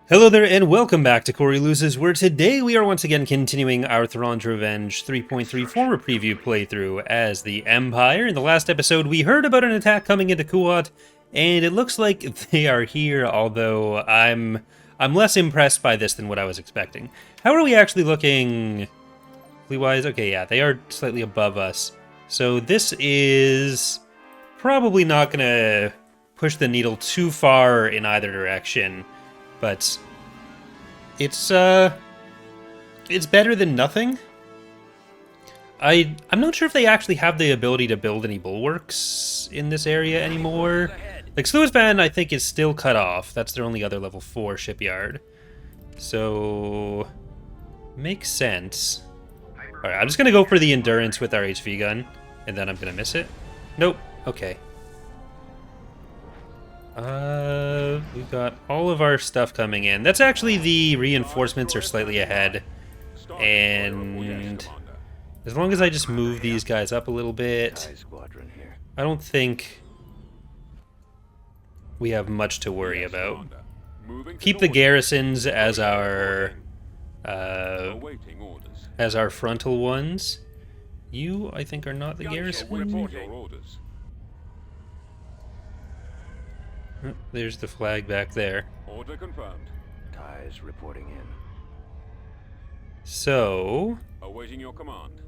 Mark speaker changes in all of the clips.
Speaker 1: Hello there and welcome back to Corey Loses, where today we are once again continuing our Thrawn's Revenge 3.3 former preview playthrough as the Empire. In the last episode we heard about an attack coming into Kuat, and it looks like they are here, although I'm less impressed by this than what I was expecting. How are we actually looking wise? Okay, yeah, they are slightly above us. So this is probably not going to push the needle too far in either direction. But it's better than nothing. I'm not sure if they actually have the ability to build any bulwarks in this area anymore. Like Sluisban, I think is still cut off. That's their only other level 4 shipyard. So makes sense. All right, I'm just gonna go for the endurance with our HV gun, and then I'm gonna miss it. Nope. Okay. We've got all of our stuff coming in. That's actually the reinforcements are slightly ahead. And as long as I just move these guys up a little bit, I don't think we have much to worry about. Keep the garrisons as our frontal ones. You, I think, are not the garrison. There's the flag back there.
Speaker 2: Order confirmed.
Speaker 3: Ties reporting in.
Speaker 1: So,
Speaker 2: Awaiting your command.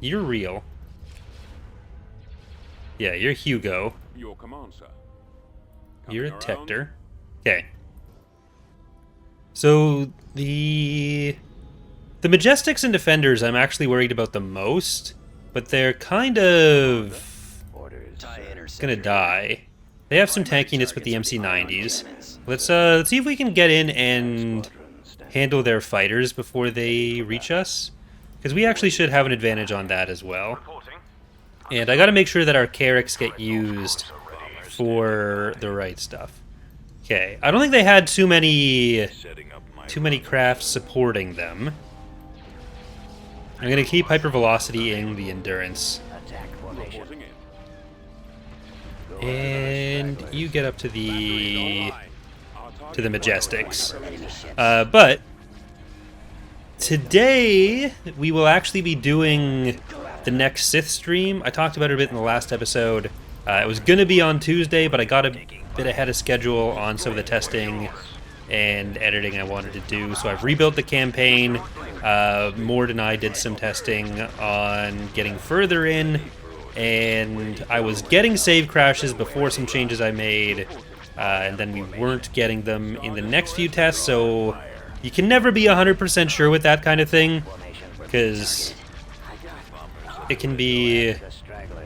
Speaker 1: you're real. Yeah, you're Hugo.
Speaker 2: Your command, sir.
Speaker 1: You're a
Speaker 2: Coming around.
Speaker 1: Tector. Okay. So the Majestics and Defenders I'm actually worried about the most, but they're kind of
Speaker 3: Orders.
Speaker 1: gonna die. They have some tankiness with the MC90s. Let's see if we can get in and handle their fighters before they reach us, because we actually should have an advantage on that as well. And I got to make sure that our Carracks get used for the right stuff. Okay, I don't think they had too many crafts supporting them. I'm gonna keep hypervelocity-ing the endurance.
Speaker 3: Attack formation.
Speaker 2: Reporting in.
Speaker 1: And you get up to the Majestics.
Speaker 3: Readiness.
Speaker 1: But today we will actually be doing the next Sith stream. I talked about it a bit in the last episode. It was going to be on Tuesday, but I got a bit ahead of schedule on some of the testing and editing I wanted to do. So I've rebuilt the campaign. Mord and I did some testing on getting further in. And I was getting save crashes before some changes I made, and then we weren't getting them in the next few tests, so you can never be 100% sure with that kind of thing, because it can be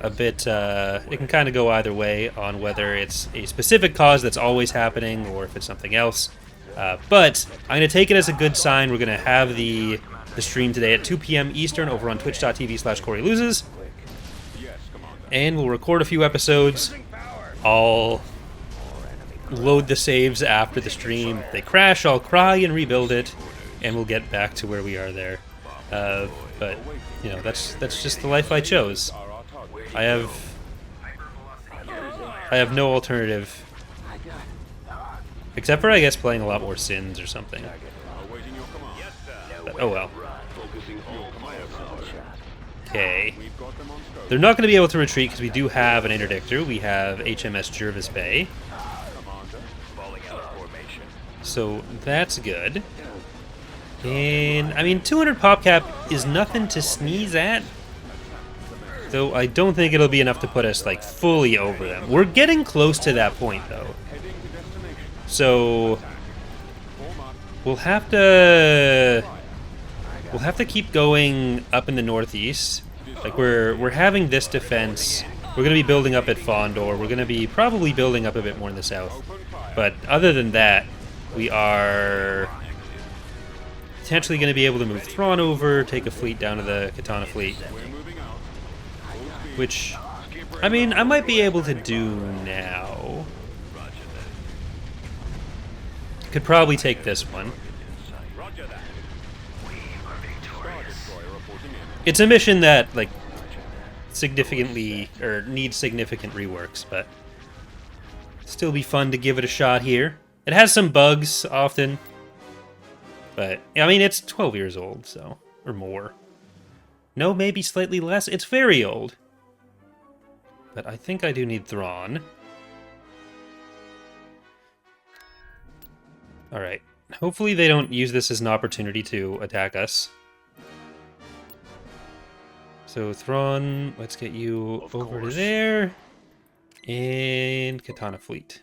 Speaker 1: a bit, it can kind of go either way on whether it's a specific cause that's always happening or if it's something else. But I'm going to take it as a good sign. We're going to have the stream today at 2 p.m. Eastern over on twitch.tv/CoreyLoses. And we'll record a few episodes. I'll load the saves after the stream. If they crash, I'll cry and rebuild it, and we'll get back to where we are there. But you know, that's just the life I chose. I have no alternative, except for I guess playing a lot more Sins or something.
Speaker 2: Awaiting your command.
Speaker 1: But, oh well. Okay.
Speaker 2: We've got them on scope.
Speaker 1: They're not going to be able to retreat because we do have an interdictor. We have HMS Jervis Bay.
Speaker 2: Commander. Falling out of formation.
Speaker 1: So that's good. And, I mean, 200 pop cap is nothing to sneeze at. Though I don't think it'll be enough to put us, like, fully over them. We're getting close to that point, though.
Speaker 2: Heading to destination.
Speaker 1: So
Speaker 2: Form up.
Speaker 1: we'll have to keep going up in the northeast. Like, we're having this defense. We're going to be building up at Fondor. We're going to be probably building up a bit more in the south.
Speaker 2: Open fire.
Speaker 1: But other than that, we are potentially going to be able to move Thrawn over, take a fleet down to the Katana fleet,
Speaker 2: We're moving out. Full speed.
Speaker 1: which, I mean, I might be able to do now. Could probably take this one.
Speaker 2: Roger that. Star Destroyer reporting in.
Speaker 1: It's a mission that, like, significantly, or needs significant reworks, but still be fun to give it a shot here. It has some bugs often, but I mean it's 12 years old, so or more. No, maybe slightly less. It's very old. But I think I do need Thrawn. Alright. Hopefully they don't use this as an opportunity to attack us. So Thrawn, let's get you over to there. And Katana fleet.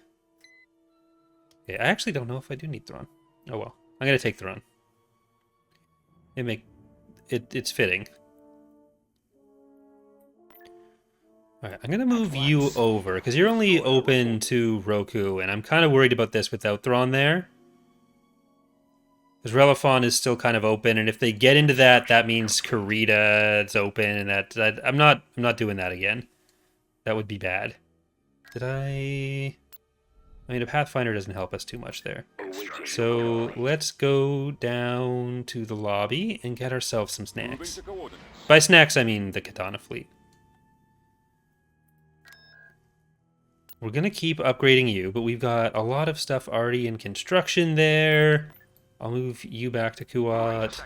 Speaker 1: Okay, I actually don't know if I do need Thrawn. Oh well. I'm gonna take Thrawn. It's fitting. Alright, I'm gonna move you over, because you're only open to Roku, and I'm kind of worried about this without Thrawn there. Because Relafon is still kind of open, and if they get into that, that means Karita is open, and I'm not doing that again. That would be bad. Did I mean, a Pathfinder doesn't help us too much there. So let's go down to the lobby and get ourselves some snacks. By snacks, I mean the Katana fleet. We're going to keep upgrading you, but we've got a lot of stuff already in construction there. I'll move you back to Kuat.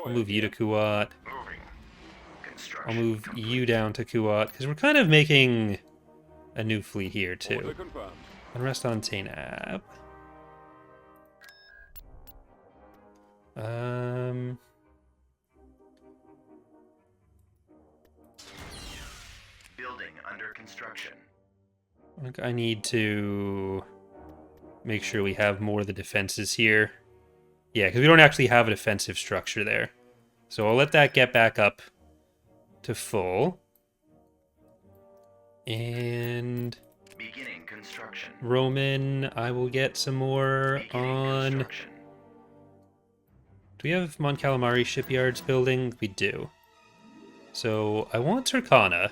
Speaker 1: I'll move you to Kuat. I'll move you down to Kuat, because we're kind of making a new fleet here, too. Unrest on Tainab.
Speaker 3: Building under construction.
Speaker 1: I think I need to make sure we have more of the defenses here. Yeah, because we don't actually have a defensive structure there. So I'll let that get back up to full. And
Speaker 3: beginning construction.
Speaker 1: Roman, I will get some more on... Do we have Mon Calamari shipyards building? We do. So I want Turkana.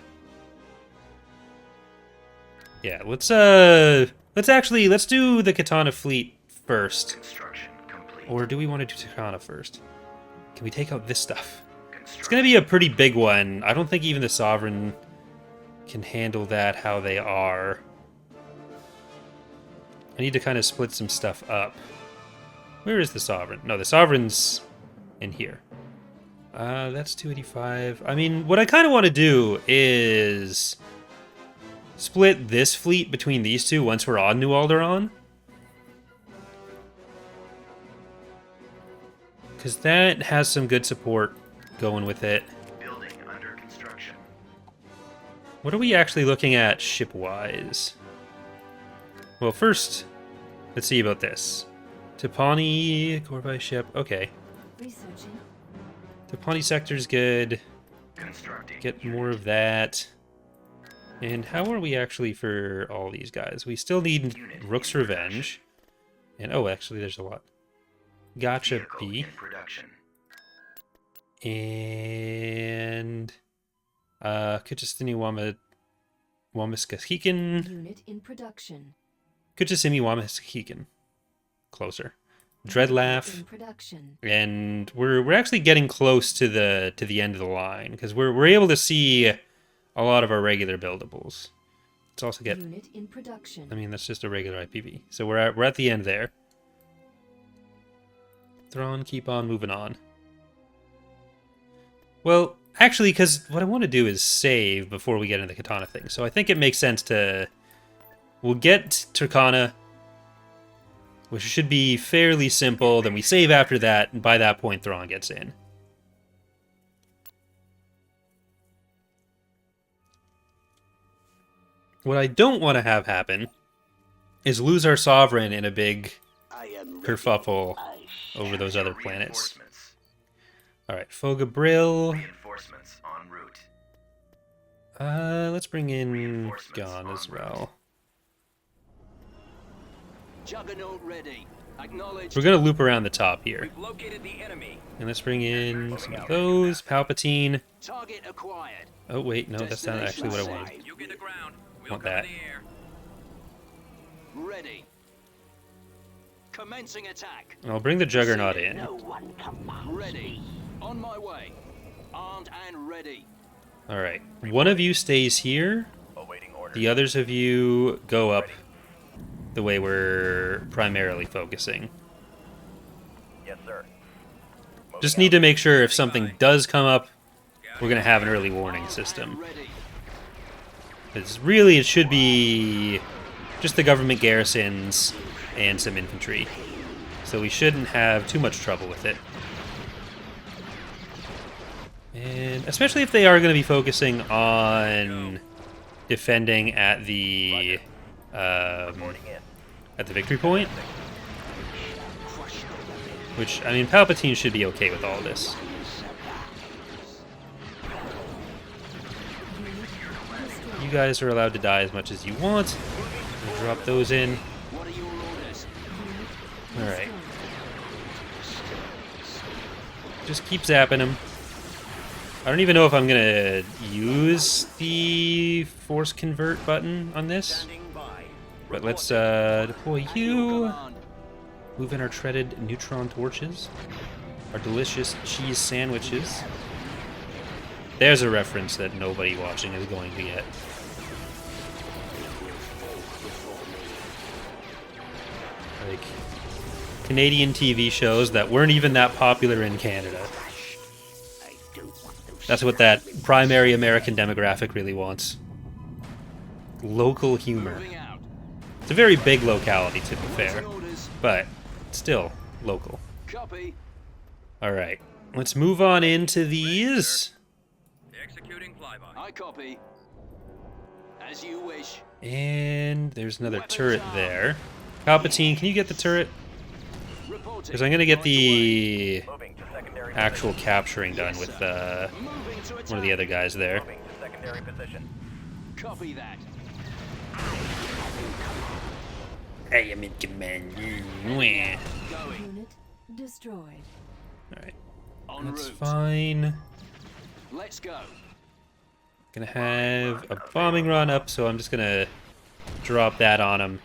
Speaker 1: Yeah, let's do the Katana fleet first. Or do we want to do Turkana first? Can we take out this stuff? It's going to be a pretty big one. I don't think even the Sovereign can handle that how they are. I need to kind of split some stuff up. Where is the Sovereign? No, the Sovereign's in here. That's 285. I mean, what I kind of want to do is split this fleet between these two once we're on New Alderaan. Because that has some good support going with it.
Speaker 3: Building under construction.
Speaker 1: What are we actually looking at ship-wise? Well, first, let's see about this. Tapani, Corvi ship, okay.
Speaker 4: Researching.
Speaker 1: Tapani sector's good.
Speaker 3: Constructing.
Speaker 1: Get more of that. And how are we actually for all these guys? We still need Rook's Revenge. And, oh, actually, there's a lot. Gotcha B. And Kuchistini Wamiskahikan.
Speaker 4: Unit in production.
Speaker 1: Kuchisimi Wamiskahikan. Closer. Dreadlaugh.
Speaker 4: In production.
Speaker 1: And we're actually getting close to the end of the line because we're able to see a lot of our regular buildables. Let's also get.
Speaker 4: Unit in production.
Speaker 1: I mean, that's just a regular IPV. So we're at the end there. Thrawn, keep on moving on. Well, actually, because what I want to do is save before we get into the Katana thing. So I think it makes sense to... We'll get Turkana, which should be fairly simple. Then we save after that, and by that point, Thrawn gets in. What I don't want to have happen is lose our Sovereign in a big kerfuffle over those other planets. Alright, Fogabrill.
Speaker 3: Reinforcements en route.
Speaker 1: Let's bring in Gon as well.
Speaker 5: Juggernaut ready. Acknowledged.
Speaker 1: We're gonna loop around the top here.
Speaker 5: We've located the enemy.
Speaker 1: And let's bring in some of those. Palpatine.
Speaker 5: Target acquired.
Speaker 1: Oh wait, no, that's not actually what I wanted.
Speaker 5: You get the ground. We'll
Speaker 1: Want that.
Speaker 5: the air. Ready. Commencing attack.
Speaker 1: I'll bring the Juggernaut in.
Speaker 5: Ready. On my way. Armed and ready.
Speaker 1: Alright, one of you stays here. The others of you go up the way we're primarily focusing.
Speaker 3: Yes, sir.
Speaker 1: Just need to make sure if something does come up, we're going to have an early warning system.
Speaker 5: Ready.
Speaker 1: Because really, it should be just the government garrisons and some infantry. So we shouldn't have too much trouble with it. And especially if they are going to be focusing on defending at the victory point. Which, I mean, Palpatine should be okay with all this. You guys are allowed to die as much as you want. We'll drop those in.
Speaker 5: What are your orders?
Speaker 1: Alright. Just keep zapping them. I don't even know if I'm going to use the Force Convert button on this. But let's deploy you. Move in our shredded neutron torches. Our delicious cheese sandwiches. There's a reference that nobody watching is going to get. Like, Canadian TV shows that weren't even that popular in Canada. That's what that primary American demographic really wants. Local humor.
Speaker 5: Moving out.
Speaker 1: It's a very big locality, to be fair,
Speaker 5: Waiting orders.
Speaker 1: but still local.
Speaker 5: Copy.
Speaker 1: Alright, let's move on into these.
Speaker 2: Executing flyby.
Speaker 5: I copy. As you wish.
Speaker 1: And there's another turret there. Palpatine, can you get the turret?
Speaker 5: Reporting.
Speaker 1: Because I'm going to get the
Speaker 3: Moving to secondary
Speaker 1: actual capturing done with
Speaker 5: Moving to attack.
Speaker 1: one of the other guys there.
Speaker 3: Moving to secondary position.
Speaker 5: Copy that.
Speaker 1: I am in command.
Speaker 5: Going.
Speaker 4: Unit destroyed.
Speaker 1: Alright,
Speaker 5: En
Speaker 1: that's
Speaker 5: route.
Speaker 1: fine.
Speaker 5: Let's go.
Speaker 1: Gonna have a bombing run up, so I'm just gonna drop that on him.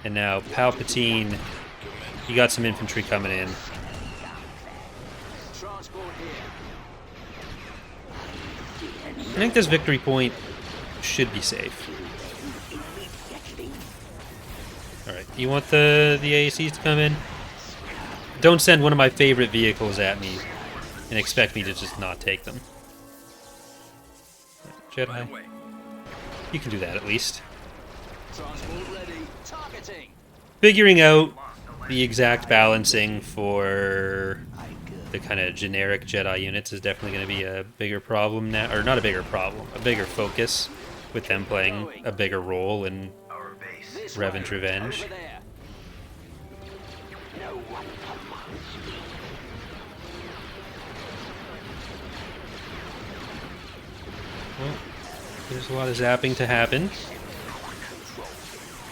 Speaker 1: And now Palpatine, you got some infantry coming in.
Speaker 5: Transport here.
Speaker 1: I think this victory point should be safe. Alright, you want the AACs to come in? Don't send one of my favorite vehicles at me and expect me to just not take them. Jedi, you can do that at least.
Speaker 5: Transport ready. Targeting.
Speaker 1: Figuring out the exact balancing for the kind of generic Jedi units is definitely going to be a bigger problem now, or not a bigger problem, a bigger focus with them playing a bigger role in
Speaker 3: Our base.
Speaker 5: This
Speaker 1: Revenge
Speaker 5: way.
Speaker 1: Revenge.
Speaker 5: Over there. No one commands me.
Speaker 1: Well, there's a lot of zapping to happen.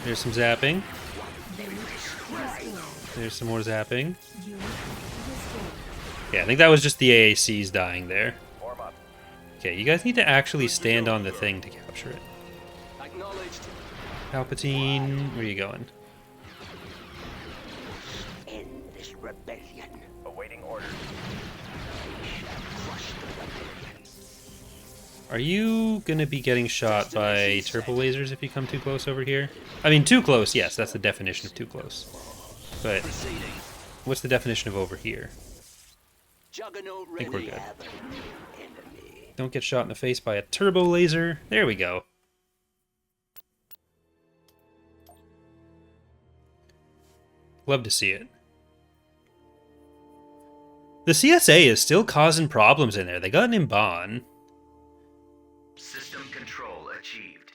Speaker 1: There's some zapping. There's some more zapping.
Speaker 4: Unit destroyed.
Speaker 1: Yeah, I think that was just the AACs dying there.
Speaker 3: Form up.
Speaker 1: Okay, you guys need to actually stand on the thing to capture it.
Speaker 5: Acknowledged.
Speaker 1: Palpatine, where are you going?
Speaker 5: End this rebellion.
Speaker 3: Awaiting orders.
Speaker 5: Crush the rebellion.
Speaker 1: Are you going to be getting shot by turbo lasers if you come too close over here? I mean, too close, yes, that's the definition of too close. But
Speaker 5: Proceeding.
Speaker 1: what's the definition of over here?
Speaker 5: Juggernaut
Speaker 1: I
Speaker 5: ready.
Speaker 1: think we're good.
Speaker 5: Enemy.
Speaker 1: Don't get shot in the face by a turbo laser. There we go. Love to see it. The CSA is still causing problems in there. They got an Imban.
Speaker 3: System control achieved.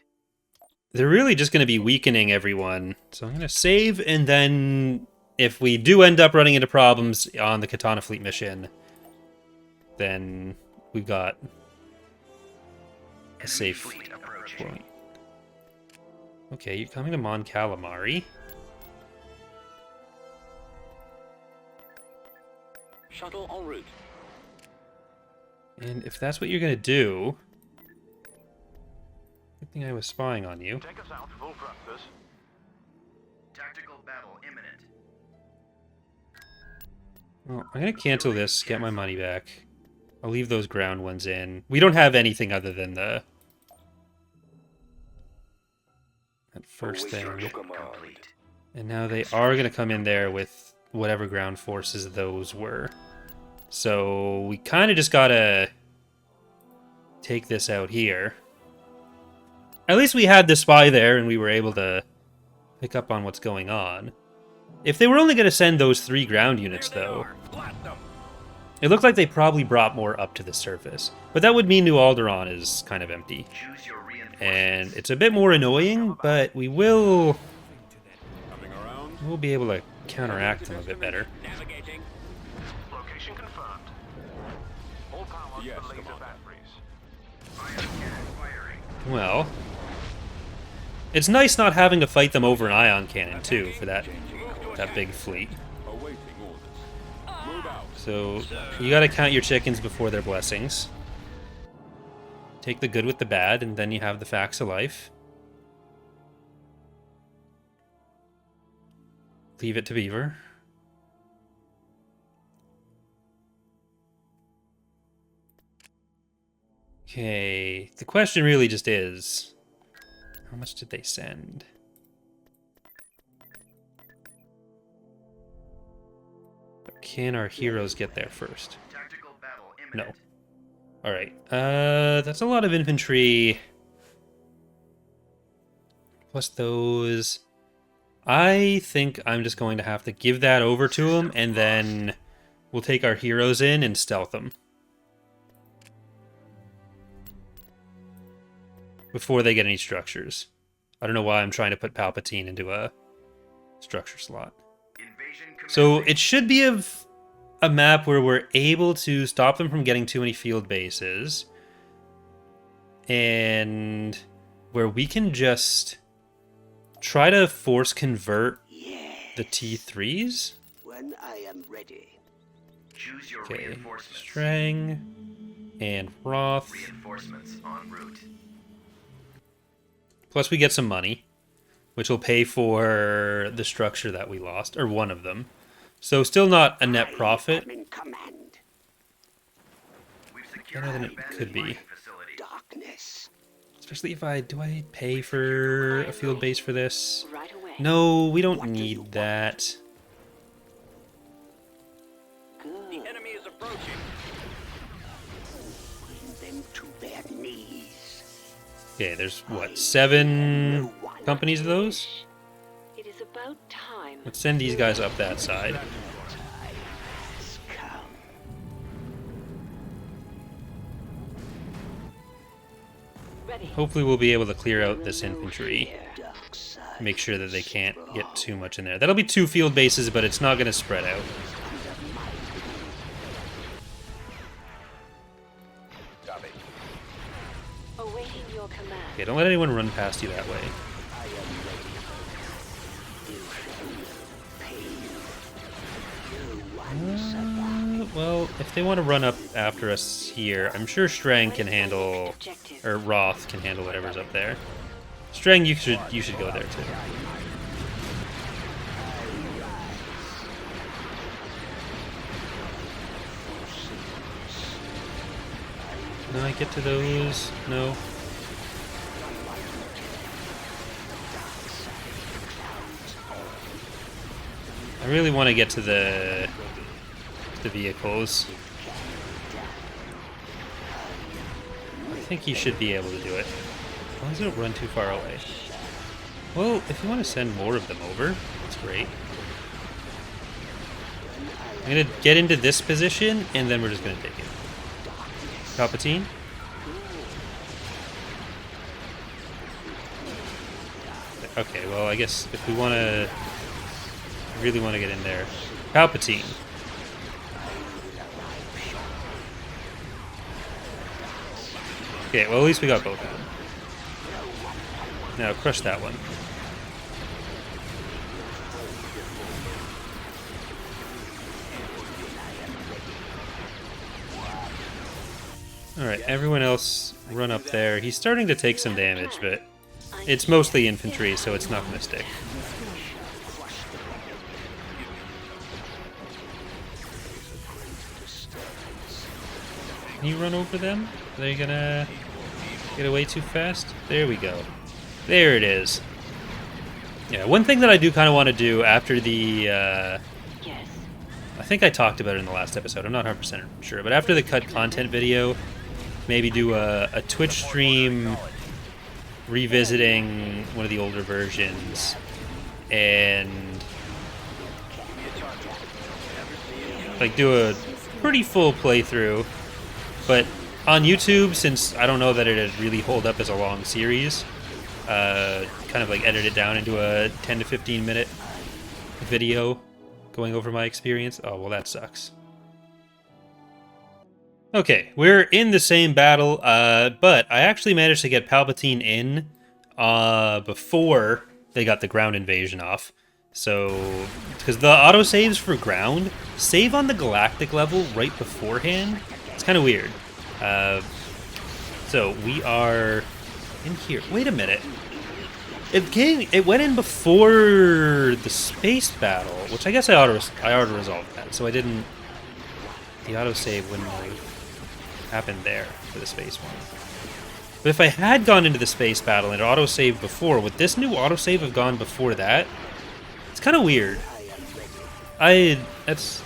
Speaker 1: They're really just going to be weakening everyone. So I'm going to save, and then if we do end up running into problems on the Katana Fleet mission, then we've got a safe
Speaker 3: Fleet approaching.
Speaker 1: point. Okay, you're coming to Mon Calamari.
Speaker 5: Shuttle en route.
Speaker 1: And if that's what you're going to do... Good thing I was spying on you.
Speaker 2: Take us out full thrusters.
Speaker 3: Tactical battle imminent.
Speaker 1: Well, I'm going to cancel this, get my money back. I'll leave those ground ones in. We don't have anything other than the... that first thing.
Speaker 3: Complete.
Speaker 1: And now they are going to come in there with whatever ground forces those were. So we kind of just got to take this out here. At least we had the spy there and we were able to pick up on what's going on. If they were only going to send those 3 ground units, though, it looked like they probably brought more up to the surface. But that would mean New Alderaan is kind of empty.
Speaker 3: Choose your reinforcements.
Speaker 1: And it's a bit more annoying, but we'll be able to counteract them a bit better.
Speaker 2: Navigating.
Speaker 6: Location confirmed. All power
Speaker 2: Yes,
Speaker 6: to laser
Speaker 2: Commander.
Speaker 6: batteries.
Speaker 3: I am cannon firing.
Speaker 1: Well, it's nice not having to fight them over an ion cannon, too, for that big fleet.
Speaker 2: Awaiting orders. Move out.
Speaker 1: So you gotta count your chickens before their blessings. Take the good with the bad, and then you have the facts of life. Leave it to Beaver. Okay, the question really just is, how much did they send? Can our heroes get there first?
Speaker 3: Tactical battle
Speaker 1: No.
Speaker 3: imminent.
Speaker 1: Alright, that's a lot of infantry. Plus those. I think I'm just going to have to give that over to them, and then we'll take our heroes in and stealth them. Before they get any structures. I don't know why I'm trying to put Palpatine into a structure slot.
Speaker 3: Invasion
Speaker 1: So
Speaker 3: commencing.
Speaker 1: it should be a map where we're able to stop them from getting too many field bases. And where we can just try to force convert the T3s.
Speaker 5: When I am ready.
Speaker 3: Choose your
Speaker 1: Okay,
Speaker 3: reinforcements.
Speaker 1: Strang and Roth.
Speaker 3: Reinforcements en route.
Speaker 1: Plus we get some money, which will pay for the structure that we lost, or one of them. So still not a net profit.
Speaker 5: In command.
Speaker 3: We've secured
Speaker 1: Better than
Speaker 3: an
Speaker 1: it
Speaker 3: abandoned
Speaker 1: could be.
Speaker 3: mining facility.
Speaker 5: Darkness.
Speaker 1: Especially if do I pay for a field base for this?
Speaker 4: Right away.
Speaker 1: No, we don't need that.
Speaker 2: The enemy is approaching.
Speaker 5: Bring them to their knees.
Speaker 1: Okay, there's what, 7 companies of those?
Speaker 4: It is about time.
Speaker 1: Let's send these guys up that side.
Speaker 5: Come.
Speaker 4: Ready.
Speaker 1: Hopefully we'll be able to clear out this infantry.
Speaker 5: Dark side.
Speaker 1: Make sure that they can't get too much in there. That'll be 2 field bases, but it's not going to spread out.
Speaker 2: Copy.
Speaker 4: Awaiting your command.
Speaker 1: Okay, don't let anyone run past you that way. Well, if they want to run up after us here, I'm sure Strang can handle, or Roth can handle whatever's up there. Strang, you should go there too. Can I get to those? No. I really want to get to the vehicles. I think you should be able to do it. As long as you don't run too far away. Well, if you want to send more of them over, that's great. I'm going to get into this position, and then we're just going to take it. Palpatine? Okay, well, I guess if we want to... really want to get in there. Palpatine. Okay, well, at least we got both of them. Now, crush that one. Alright, everyone else run up there. He's starting to take some damage, but it's mostly infantry, so it's not going to stick. Can you run over them? Are they gonna get away too fast? There we go. There it is. Yeah, one thing that I do kind of want to do after the,
Speaker 4: Yes.
Speaker 1: I think I talked about it in the last episode, I'm not 100% sure, but after the cut content video, maybe do a Twitch stream revisiting one of the older versions, and like do a pretty full playthrough, but on YouTube, since I don't know that it'd really hold up as a long series, kind of like edit it down into a 10 to 15 minute video going over my experience. Oh, well, that sucks. Okay, we're in the same battle, but I actually managed to get Palpatine in before they got the ground invasion off. So, because the autosaves for ground save on the galactic level right beforehand. It's kind of weird. So we are in here. Wait a minute. It went in before the space battle, which I guess I auto resolved that, so I didn't. The autosave wouldn't have happened there for the space one. But if I had gone into the space battle and autosaved before, would this new autosave have gone before that? It's kind of weird. That's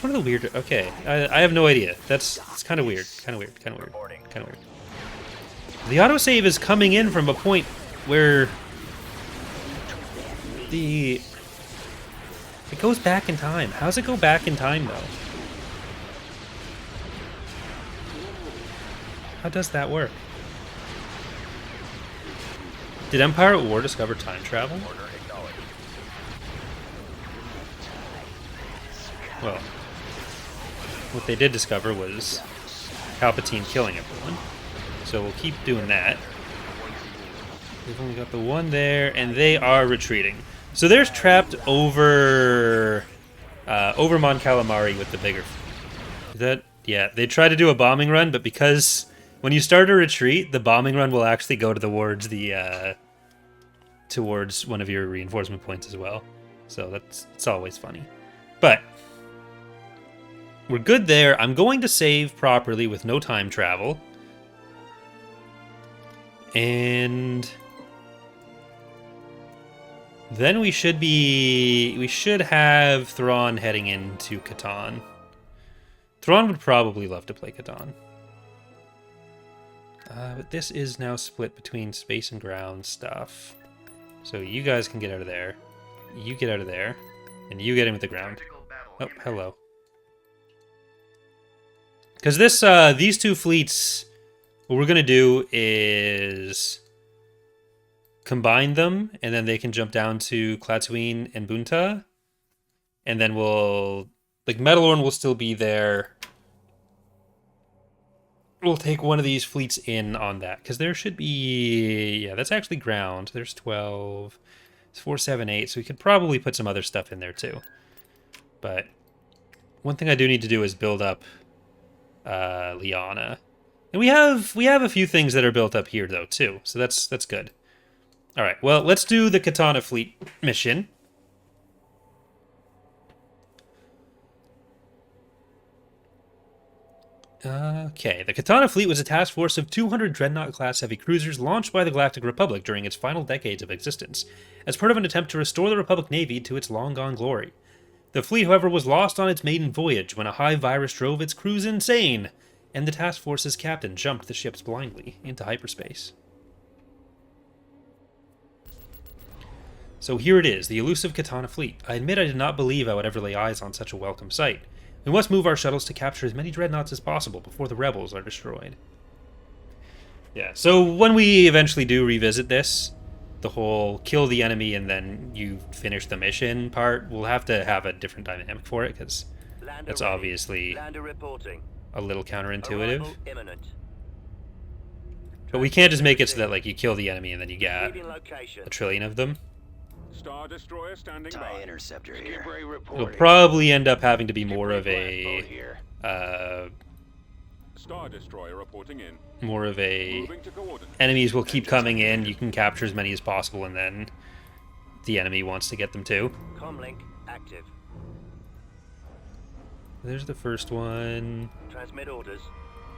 Speaker 1: one of the weird. Okay, I have no idea. It's kind of weird. Kind of weird. The autosave is coming in from a point where it goes back in time. How does it go back in time though? How does that work? Did Empire at War discover time travel? Well, what they did discover was Palpatine killing everyone. So we'll keep doing that. We've only got the one there, and they are retreating. So they're trapped over Mon Calamari with the bigger. Yeah, they tried to do a bombing run, but because when you start a retreat, the bombing run will actually go towards towards one of your reinforcement points as well. So it's always funny. But we're good there. I'm going to save properly with no time travel. And then we should have Thrawn heading into Katana. Thrawn would probably love to play Katana. But this is now split between space and ground stuff. So you guys can get out of there. You get out of there. And you get in with the ground. Oh, hello. Because these two fleets, what we're going to do is combine them, and then they can jump down to Klaatuine and Bunta. And then Metalorn will still be there. We'll take one of these fleets in on that, because there should be... Yeah, that's actually ground. There's 12. It's 4, 7, 8, so we could probably put some other stuff in there too. But one thing I do need to do is build up Liana. And we have a few things that are built up here, though, too, so that's good. All right, well, let's do the Katana fleet mission. Okay, the Katana fleet was a task force of 200 Dreadnought-class heavy cruisers launched by the Galactic Republic during its final decades of existence, as part of an attempt to restore the Republic Navy to its long-gone glory. The fleet, however, was lost on its maiden voyage when a high virus drove its crews insane, and the task force's captain jumped the ships blindly into hyperspace. So here it is, the elusive Katana fleet. I admit I did not believe I would ever lay eyes on such a welcome sight. We must move our shuttles to capture as many dreadnoughts as possible before the rebels are destroyed. Yeah, so when we eventually do revisit this, the whole kill the enemy and then you finish the mission part, we'll have to have a different dynamic for it, because that's obviously a little counterintuitive. But we can't just make it so that you kill the enemy and then you get a trillion of them.
Speaker 2: Star Destroyer standing by.
Speaker 7: Interceptor here.
Speaker 1: It'll probably end up having to be more of a
Speaker 2: Star Destroyer reporting in. Moving to coordinates.
Speaker 1: enemies will keep coming in, you can capture as many as possible, and then the enemy wants to get them too.
Speaker 8: Comlink active.
Speaker 1: There's the first one.
Speaker 8: Transmit orders.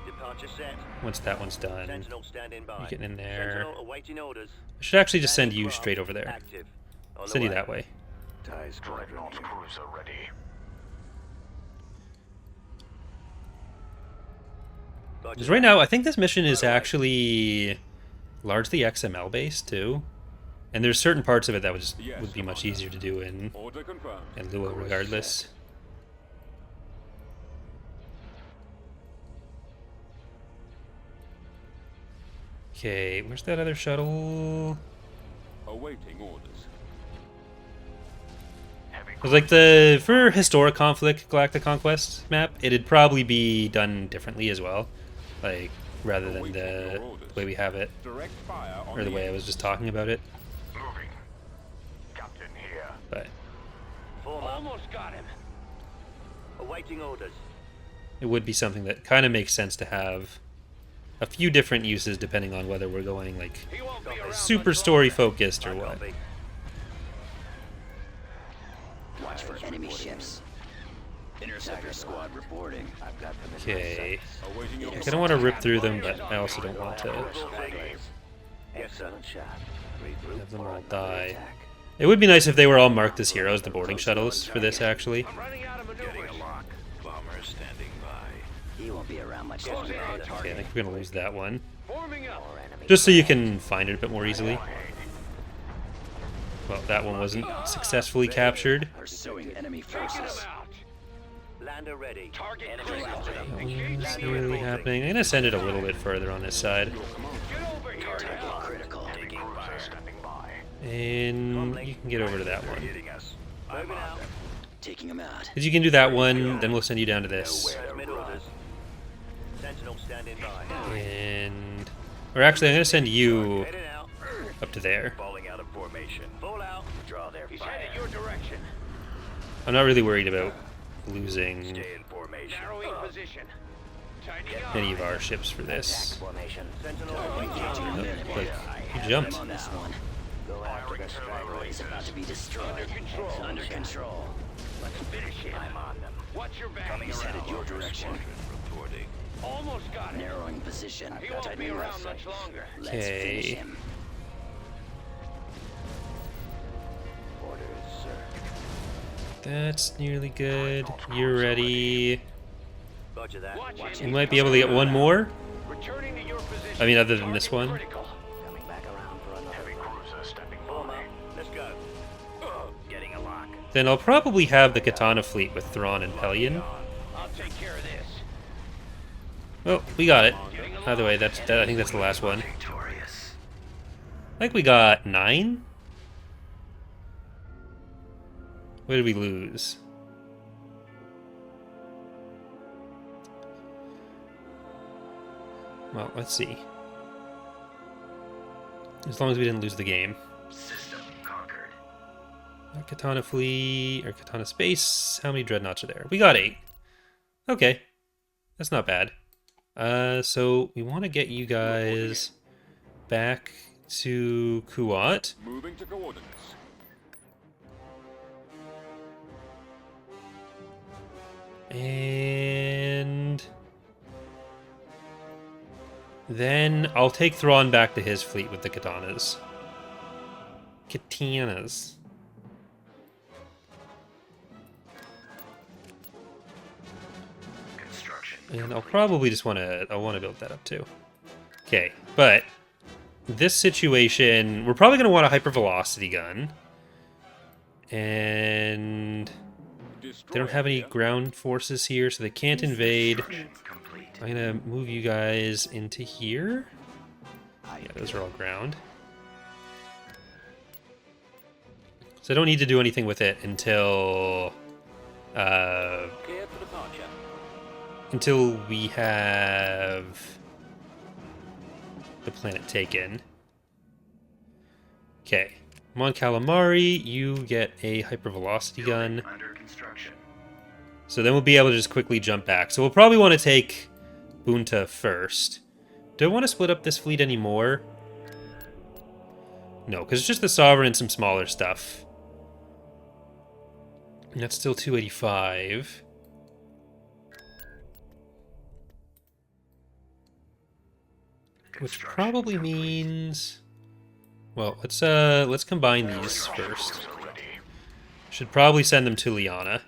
Speaker 8: Departure set.
Speaker 1: Once that one's done,
Speaker 8: Sentinel standing by.
Speaker 1: you getting in there.
Speaker 8: Sentinel awaiting orders.
Speaker 1: I should actually just send you straight over there.
Speaker 8: Active. On the
Speaker 1: Send you
Speaker 8: way.
Speaker 1: that way.
Speaker 6: Dreadnought cruiser ready.
Speaker 8: Roger
Speaker 1: Because
Speaker 8: that.
Speaker 1: right now, I think this mission is actually largely XML based too, and there's certain parts of it that would be much easier to do in
Speaker 2: Order confirmed.
Speaker 1: Lua regardless. Okay, where's that other shuttle?
Speaker 2: Awaiting orders.
Speaker 1: Because like for historic conflict galactic conquest map, it'd probably be done differently as well, like rather than the way we have it,
Speaker 2: Direct fire on
Speaker 1: or the way I was just talking about it.
Speaker 6: Moving. Captain here.
Speaker 1: But
Speaker 8: Form up.
Speaker 5: Almost got him.
Speaker 8: Awaiting orders.
Speaker 1: it would be something that kind of makes sense to have a few different uses depending on whether we're going like
Speaker 5: He won't be around
Speaker 1: super
Speaker 5: much
Speaker 1: story
Speaker 5: longer.
Speaker 1: focused or
Speaker 8: I
Speaker 1: what.
Speaker 8: copy.
Speaker 7: Watch for enemy ships. Interceptor squad reporting. I've got them in
Speaker 1: Okay,
Speaker 2: Awaiting your
Speaker 1: I don't want to rip through them, but I also don't want to
Speaker 8: Yes, sir.
Speaker 1: have them all die. It would be nice if they were all marked as heroes, the boarding shuttles for this actually.
Speaker 5: I'm running out of maneuvers.
Speaker 7: Bomber standing by. He won't be around much longer.
Speaker 1: Okay, I think we're gonna lose that one.
Speaker 5: Forming up.
Speaker 1: Just so you can find it a bit more easily. Well, that one wasn't successfully captured.
Speaker 7: Pursuing enemy
Speaker 5: Taking
Speaker 7: forces.
Speaker 5: him out.
Speaker 8: Lander ready.
Speaker 5: Target
Speaker 8: Enemy
Speaker 5: critical.
Speaker 8: active.
Speaker 1: What's really happening? I'm gonna send it a little bit further on this side.
Speaker 5: Get over here now.
Speaker 7: Critical.
Speaker 6: Standing by.
Speaker 1: And you can get over to that one.
Speaker 8: Moving out.
Speaker 7: Taking him out.
Speaker 1: Because you can do that one, then we'll send you down to this.
Speaker 8: Transmit orders. Sentinel standing by.
Speaker 1: And... Or actually, I'm gonna send you
Speaker 8: Heading out.
Speaker 1: up to there.
Speaker 8: Falling out of formation. Fall out. Draw their
Speaker 5: He's
Speaker 8: fire.
Speaker 5: headed your direction.
Speaker 1: I'm not really worried about losing
Speaker 8: Stay in formation.
Speaker 5: Narrowing position. Tightening up.
Speaker 1: any of our ships for this.
Speaker 8: Formation. Sentinel
Speaker 7: Engaging
Speaker 1: Oh,
Speaker 7: enemy.
Speaker 1: like, you
Speaker 7: I'm
Speaker 1: jumped.
Speaker 7: on this one.
Speaker 8: Go after the
Speaker 7: Straggler is about to be destroyed.
Speaker 5: Under control.
Speaker 7: Under control.
Speaker 5: Let's finish him.
Speaker 8: I'm on them.
Speaker 5: Watch your back.
Speaker 7: He's headed your direction.
Speaker 8: Reporting.
Speaker 5: Almost got him.
Speaker 7: Narrowing position.
Speaker 5: He won't be
Speaker 7: Tightening
Speaker 5: around
Speaker 7: left.
Speaker 5: much longer.
Speaker 7: Let's finish
Speaker 1: Okay.
Speaker 7: him.
Speaker 8: Orders, sir.
Speaker 1: That's nearly good. You're ready.
Speaker 8: Roger that.
Speaker 5: Watch
Speaker 1: We
Speaker 5: him.
Speaker 1: might be able to get one more.
Speaker 5: Returning to your position.
Speaker 1: I mean, other than this
Speaker 5: Target
Speaker 1: one.
Speaker 5: critical.
Speaker 8: Coming back around for another.
Speaker 6: Heavy cruiser standing
Speaker 8: Form
Speaker 6: by.
Speaker 8: up. Let's go. Getting a lock.
Speaker 1: Then I'll probably have the Katana fleet with Thrawn and Pelion.
Speaker 5: I'll take care of this.
Speaker 1: Well, we got it. Either way, I think that's the last one.
Speaker 3: Victorious.
Speaker 1: I think we got 9? What did we lose? Well, let's see. As long as we didn't lose the game.
Speaker 3: System conquered.
Speaker 1: Katana fleet, or Katana space. How many dreadnoughts are there? We got 8. Okay. That's not bad. So we want to get you guys back to Kuat.
Speaker 2: Moving to coordinates.
Speaker 1: And then I'll take Thrawn back to his fleet with the Katanas. Katanas.
Speaker 3: Construction.
Speaker 1: And I'll probably just want to build that up too. Okay, but this situation, we're probably going to want a hypervelocity gun. And they don't have any ground forces here, so they can't invade.
Speaker 3: Complete.
Speaker 1: I'm going to move you guys into here. Yeah, those are all ground. So I don't need to do anything with it until
Speaker 8: Clear for departure.
Speaker 1: until we have the planet taken. Okay. Mon Calamari, you get a hypervelocity gun.
Speaker 3: Under construction.
Speaker 1: So then we'll be able to just quickly jump back. So we'll probably want to take Bunta first. Do I want to split up this fleet anymore? No, because it's just the Sovereign and some smaller stuff. And that's still 285. Which
Speaker 3: Construction
Speaker 1: probably
Speaker 3: complete.
Speaker 1: means Well, let's combine these first. Should probably send them to Liana.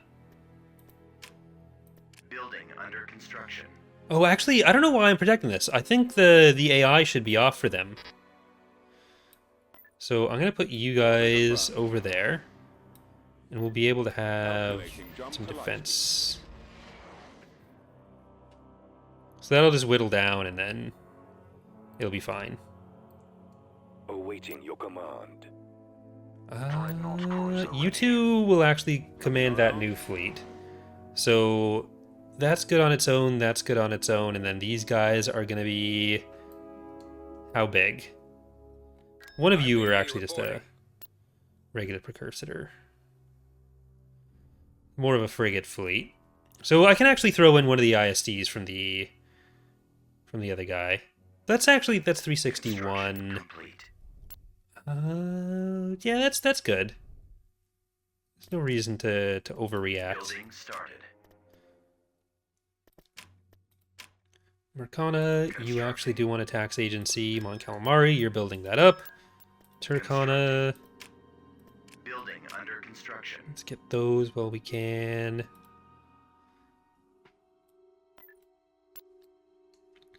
Speaker 3: Building under construction.
Speaker 1: Oh, actually, I don't know why I'm protecting this. I think the AI should be off for them. So I'm gonna put you guys over there, and we'll be able to have some defense. So that'll just whittle down, and then it'll be fine.
Speaker 8: Awaiting your command.
Speaker 1: You two will actually command that new fleet. So that's good on its own, that's good on its own, and then these guys are going to be... How big? One of you are actually just a regular precursor. More of a frigate fleet. So I can actually throw in one of the ISDs from the other guy. That's 361.
Speaker 3: Complete.
Speaker 1: Yeah, that's good. There's no reason to overreact.
Speaker 3: Building started.
Speaker 1: Mercana, you actually do want a tax agency. Mon Calamari, you're building that up. Turkana,
Speaker 3: Building under construction.
Speaker 1: let's get those while we can.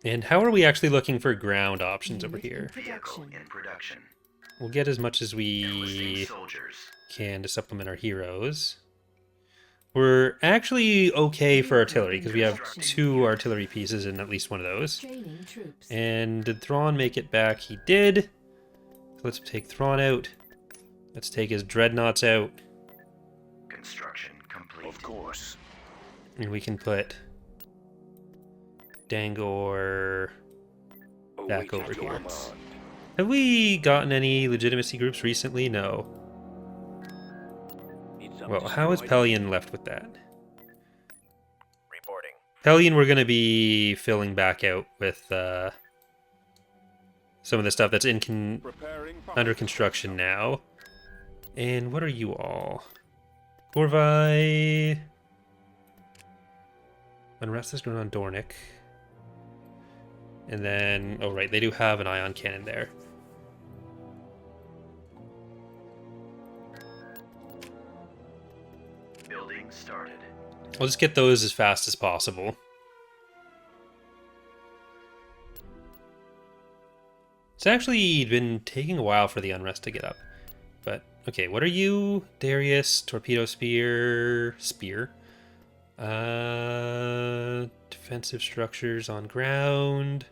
Speaker 1: And how are we actually looking for ground options over here?
Speaker 3: Vehicle in production.
Speaker 1: We'll get as much as
Speaker 3: Enlisting
Speaker 1: we
Speaker 3: soldiers.
Speaker 1: can to supplement our heroes. We're actually okay for artillery because we have 2 artillery pieces in at least one of those.
Speaker 4: Training troops.
Speaker 1: And did Thrawn make it back? He did. So let's take Thrawn out. Let's take his dreadnoughts out.
Speaker 3: Construction complete.
Speaker 8: Of course.
Speaker 1: And we can put Dangor back
Speaker 8: Awaiting
Speaker 1: over
Speaker 8: your
Speaker 1: here.
Speaker 8: command.
Speaker 1: Have we gotten any legitimacy groups recently? No.
Speaker 8: Need some
Speaker 1: Well, how is
Speaker 8: destroyed?
Speaker 1: Pelion left with that?
Speaker 8: Reporting.
Speaker 1: Pelion we're going to be filling back out with some of the stuff that's
Speaker 2: Preparing
Speaker 1: under construction now. And what are you all? Corvi. Unrest is going on Dornick. And then, oh right, they do have an ion cannon there.
Speaker 3: Building started.
Speaker 1: I'll just get those as fast as possible. It's actually been taking a while for the unrest to get up. But, okay, what are you? Darius, Torpedo Spear... defensive structures on ground.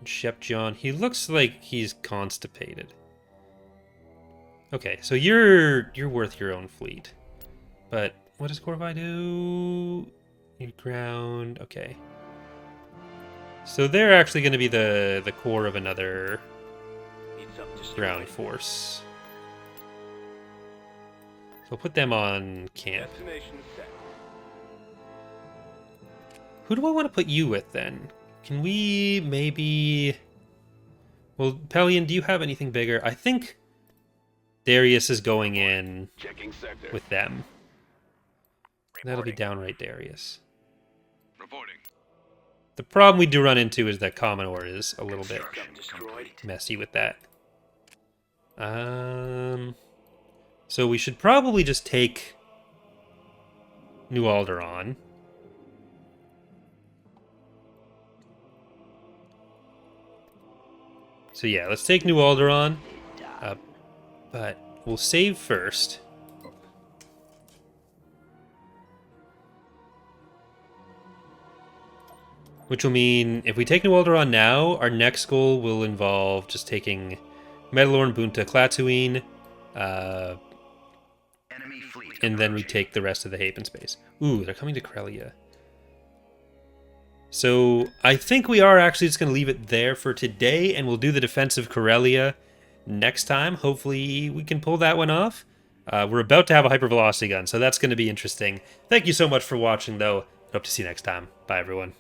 Speaker 1: Shep John, he looks like he's constipated. Okay, so you're worth your own fleet. But what does Corvi do? Your ground, okay. So they're actually going to be the core of another
Speaker 8: Need some destroyed.
Speaker 1: ground force. So we'll put them on camp.
Speaker 2: Destination set.
Speaker 1: Who do I want to put you with then? Can we maybe... Well, Pelion, do you have anything bigger? I think Darius is going in
Speaker 2: Checking sector.
Speaker 1: with them. That'll be downright Darius.
Speaker 2: Reporting.
Speaker 1: The problem we do run into is that Commodore is a little bit
Speaker 3: Construction complete.
Speaker 1: messy with that. So we should probably just take New Alderaan. So yeah, let's take New Alderaan. But we'll save first. Which will mean, if we take New Alderaan now, our next goal will involve just taking Mandalore, Bunta, Klaatuine,
Speaker 3: Enemy fleet.
Speaker 1: and then we
Speaker 3: approaching.
Speaker 1: take the rest of the Haven space. Ooh, they're coming to Corellia. So I think we are actually just going to leave it there for today, and we'll do the defense of Corellia next time. Hopefully we can pull that one off. We're about to have a hypervelocity gun, so that's going to be interesting. Thank you so much for watching, though. Hope to see you next time. Bye, everyone.